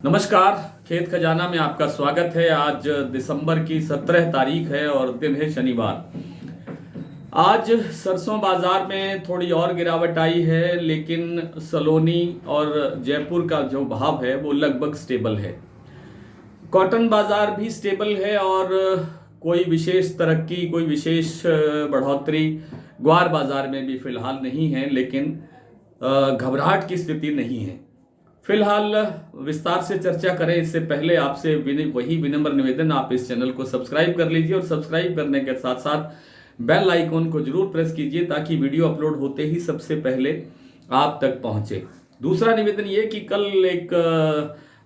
नमस्कार। खेत खजाना में आपका स्वागत है। आज दिसंबर की 17 तारीख है और दिन है शनिवार। आज सरसों बाजार में थोड़ी और गिरावट आई है, लेकिन सलोनी और जयपुर का जो भाव है वो लगभग स्टेबल है। कॉटन बाजार भी स्टेबल है और कोई विशेष तरक्की, कोई विशेष बढ़ोतरी ग्वार बाजार में भी फिलहाल नहीं है, लेकिन घबराहट की स्थिति नहीं है। फिलहाल विस्तार से चर्चा करें इससे पहले आपसे वही विनम्र निवेदन, आप इस चैनल को सब्सक्राइब कर लीजिए और सब्सक्राइब करने के साथ साथ बेल आइकॉन को जरूर प्रेस कीजिए ताकि वीडियो अपलोड होते ही सबसे पहले आप तक पहुंचे। दूसरा निवेदन ये कि कल एक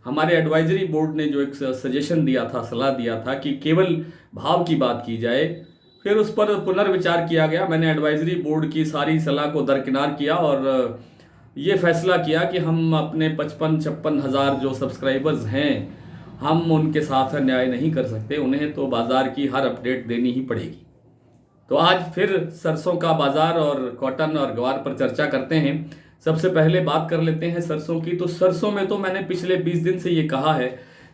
हमारे एडवाइजरी बोर्ड ने जो एक सजेशन दिया था, सलाह दिया था कि केवल भाव की बात की जाए, फिर उस पर पुनर्विचार किया गया। मैंने एडवाइजरी बोर्ड की सारी सलाह को दरकिनार किया और ये फैसला किया कि हम अपने 55-56 हज़ार जो सब्सक्राइबर्स हैं, हम उनके साथ न्याय नहीं कर सकते। उन्हें तो बाजार की हर अपडेट देनी ही पड़ेगी। तो आज फिर सरसों का बाजार और कॉटन और ग्वार पर चर्चा करते हैं। सबसे पहले बात कर लेते हैं सरसों की। तो सरसों में तो मैंने पिछले 20 दिन से ये कहा है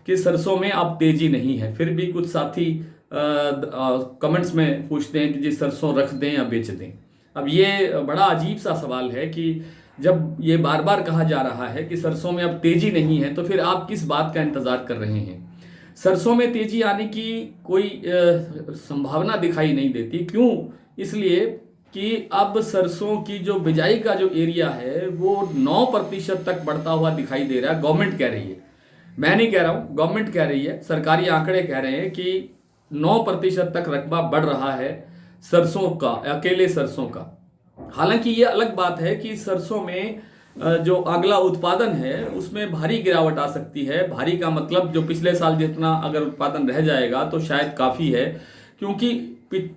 कि सरसों में अब तेजी नहीं है। फिर भी कुछ साथी कमेंट्स में पूछते हैं कि जी सरसों रख दें या बेच दें। अब ये बड़ा अजीब सा सवाल है कि जब ये बार बार कहा जा रहा है कि सरसों में अब तेजी नहीं है, तो फिर आप किस बात का इंतजार कर रहे हैं? सरसों में तेजी आने की कोई संभावना दिखाई नहीं देती। क्यों? इसलिए कि अब सरसों की जो बिजाई का जो एरिया है वो 9% तक बढ़ता हुआ दिखाई दे रहा है। गवर्नमेंट कह रही है, मैं नहीं कह रहा हूं, गवर्नमेंट कह रही है। सरकारी आंकड़े कह रहे हैं कि 9% तक रकबा बढ़ रहा है सरसों का, अकेले सरसों का। हालांकि ये अलग बात है कि सरसों में जो अगला उत्पादन है उसमें भारी गिरावट आ सकती है। भारी का मतलब जो पिछले साल जितना अगर उत्पादन रह जाएगा तो शायद काफ़ी है, क्योंकि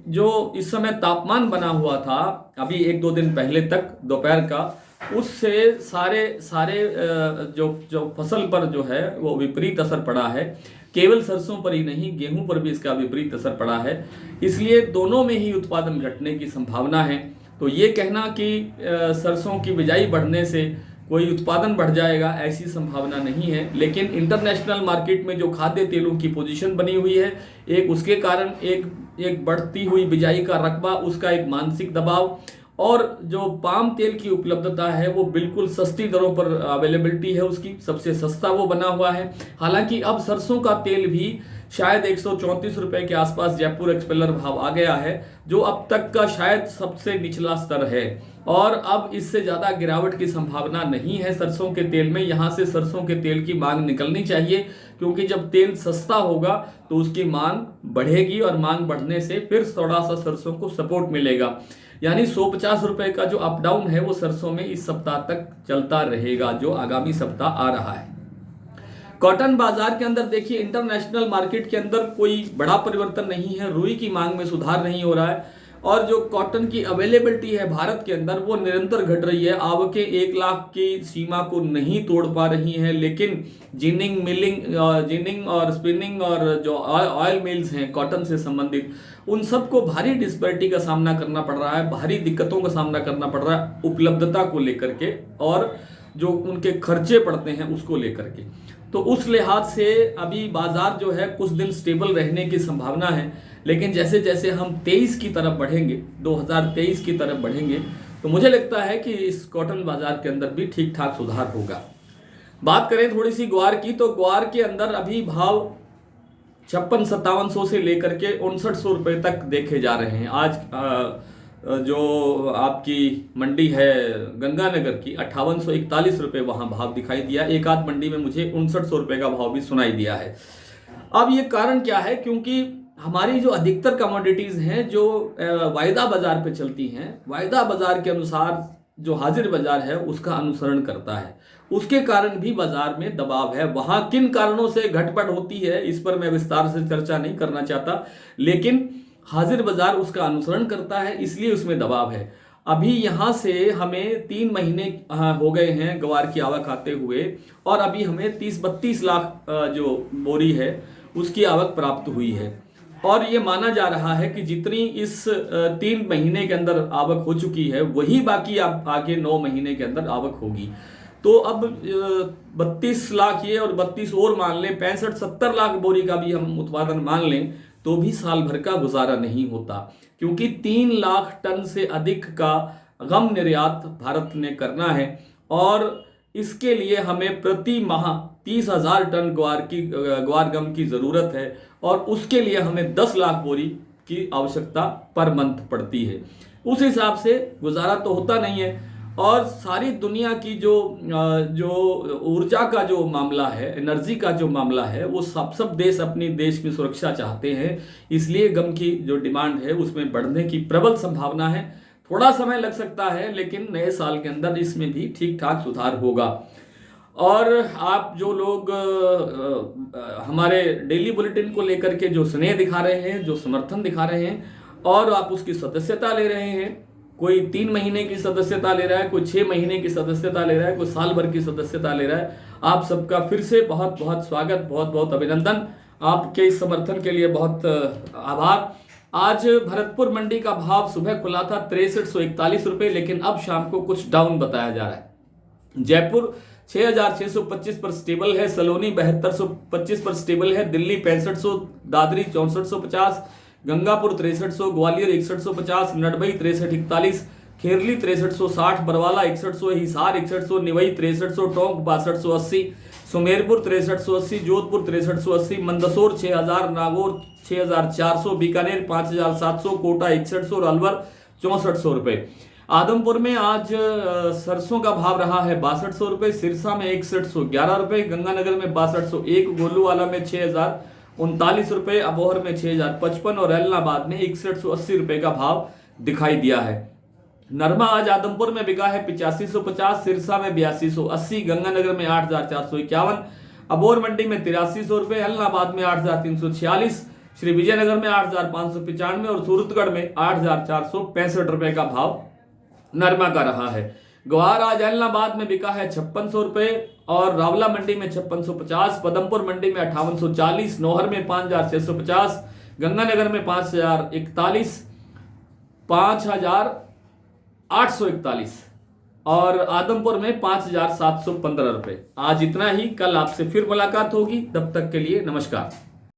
जो इस समय तापमान बना हुआ था अभी 1-2 दिन पहले तक दोपहर का, उससे सारे जो फसल पर जो है वो विपरीत असर पड़ा है। केवल सरसों पर ही नहीं, गेहूं पर भी इसका विपरीत असर पड़ा है। इसलिए दोनों में ही उत्पादन घटने की संभावना है। तो ये कहना कि सरसों की बिजाई बढ़ने से कोई उत्पादन बढ़ जाएगा, ऐसी संभावना नहीं है। लेकिन इंटरनेशनल मार्केट में जो खाद्य तेलों की पोजीशन बनी हुई है, एक उसके कारण एक बढ़ती हुई बिजाई का रकबा, उसका एक मानसिक दबाव, और जो पाम तेल की उपलब्धता है वो बिल्कुल सस्ती दरों पर अवेलेबिलिटी है, उसकी सबसे सस्ता वो बना हुआ है। हालांकि अब सरसों का तेल भी शायद 134 रुपए के आसपास जयपुर एक्सपेलर भाव आ गया है, जो अब तक का शायद सबसे निचला स्तर है, और अब इससे ज्यादा गिरावट की संभावना नहीं है सरसों के तेल में। यहां से सरसों के तेल की मांग निकलनी चाहिए, क्योंकि जब तेल सस्ता होगा तो उसकी मांग बढ़ेगी और मांग बढ़ने से फिर थोड़ा सा सरसों को सपोर्ट मिलेगा। यानी 150 रुपए का जो अप डाउन है वो सरसों में इस सप्ताह तक चलता रहेगा, जो आगामी सप्ताह आ रहा है। कॉटन बाजार के अंदर देखिए, इंटरनेशनल मार्केट के अंदर कोई बड़ा परिवर्तन नहीं है। रुई की मांग में सुधार नहीं हो रहा है, और जो कॉटन की अवेलेबिलिटी है भारत के अंदर वो निरंतर घट रही है। आवकें 1 लाख की सीमा को नहीं तोड़ पा रही हैं, लेकिन जिनिंग और स्पिनिंग और जो ऑयल मिल्स हैं कॉटन से संबंधित, उन सबको भारी डिस्पैरिटी का सामना करना पड़ रहा है, भारी दिक्कतों का सामना करना पड़ रहा है उपलब्धता को लेकर के, और जो उनके खर्चे पड़ते हैं उसको लेकर के। तो उस लिहाज से अभी बाजार जो है कुछ दिन स्टेबल रहने की संभावना है। लेकिन जैसे जैसे हम 23 की तरफ बढ़ेंगे, 2023 की तरफ बढ़ेंगे, तो मुझे लगता है कि इस कॉटन बाजार के अंदर भी ठीक ठाक सुधार होगा। बात करें थोड़ी सी ग्वार की, तो ग्वार के अंदर अभी भाव 56-5700 से लेकर के 5900 रुपए तक देखे जा रहे हैं। आज जो आपकी मंडी है गंगानगर की, 5841 रुपए वहां भाव दिखाई दिया। एक आध मंडी में मुझे 5900 रुपए का भाव भी सुनाई दिया है। अब ये कारण क्या है? क्योंकि हमारी जो अधिकतर कमोडिटीज हैं जो वायदा बाजार पे चलती हैं, वायदा बाजार के अनुसार जो हाजिर बाजार है उसका अनुसरण करता है, उसके कारण भी बाजार में दबाव है। वहां किन कारणों से घटबढ़ होती है इस पर मैं विस्तार से चर्चा नहीं करना चाहता, लेकिन हाजिर बाजार उसका अनुसरण करता है, इसलिए उसमें दबाव है। अभी यहां से हमें 3 महीने हो गए हैं ग्वार की आवक आते हुए, और अभी हमें 30-32 लाख जो बोरी है उसकी आवक प्राप्त हुई है। और ये माना जा रहा है कि जितनी इस 3 महीने के अंदर आवक हो चुकी है, वही बाकी आगे 9 महीने के अंदर आवक होगी। तो अब 32 लाख ये और 32 और मान लें, 65-70 लाख बोरी का भी हम उत्पादन मान लें तो भी साल भर का गुजारा नहीं होता, क्योंकि 3 लाख टन से अधिक का गम निर्यात भारत ने करना है और इसके लिए हमें प्रति माह 30,000 टन ग्वार गम की जरूरत है और उसके लिए हमें 10 लाख बोरी की आवश्यकता पर मंथ पड़ती है। उस हिसाब से गुजारा तो होता नहीं है। और सारी दुनिया की जो ऊर्जा का जो मामला है, एनर्जी का जो मामला है, वो सब देश अपनी देश में सुरक्षा चाहते हैं, इसलिए गम की जो डिमांड है उसमें बढ़ने की प्रबल संभावना है। थोड़ा समय लग सकता है लेकिन नए साल के अंदर इसमें भी ठीक ठाक सुधार होगा। और आप जो लोग हमारे डेली बुलेटिन को लेकर के जो स्नेह दिखा रहे हैं, जो समर्थन दिखा रहे हैं और आप उसकी सदस्यता ले रहे हैं, कोई 3 महीने की सदस्यता ले रहा है, कोई 6 महीने की सदस्यता ले रहा है, कोई साल भर की सदस्यता ले रहा है, आप सबका फिर से बहुत बहुत स्वागत, बहुत बहुत अभिनंदन। आपके इस समर्थन के लिए बहुत आभार। आज भरतपुर मंडी का भाव सुबह खुला था 6341 रुपए, लेकिन अब शाम को कुछ डाउन बताया जा रहा है। जयपुर 6625 पर स्टेबल है, सलोनी 7225 पर स्टेबल है, दिल्ली 6500, दादरी 6450, गंगापुर 6300, ग्वालियर 6150, नडभई 6341, खेरली 6360, बरवाला 6100, हिसार 6100, निवई 6300, टोंक 6280, सुमेरपुर 6380, जोधपुर 6380, मंदसौर 6000, नागौर 6400, बीकानेर 5700, कोटा 6100 और अलवर 6400 रुपए। आदमपुर में आज सरसों का भाव रहा है 6200 रुपए, सिरसा में 6111 रुपए, गंगानगर में 6201, गोलूवाला में 6039 रुपए, अबोहर में 6055 और एलनाबाद में 6180 रुपए का भाव दिखाई दिया है। नरमा आज आदमपुर में बिका है 8550, सिरसा में 8280, गंगानगर में 8451, अबोहर मंडी में 8300 रुपए, एलनाबाद में 8346, श्री विजयनगर में 8595 और सूरतगढ़ में 8465 रुपए का भाव नरमा का रहा है। ग्वार आज एलनाबाद में बिका है 5600 रुपए और रावला मंडी में 5650, पदमपुर मंडी में 5840, नौहर में 5650, गंगानगर में 5041, 5841 और आदमपुर में 5715 रुपए। आज इतना ही, कल आपसे फिर मुलाकात होगी, तब तक के लिए नमस्कार।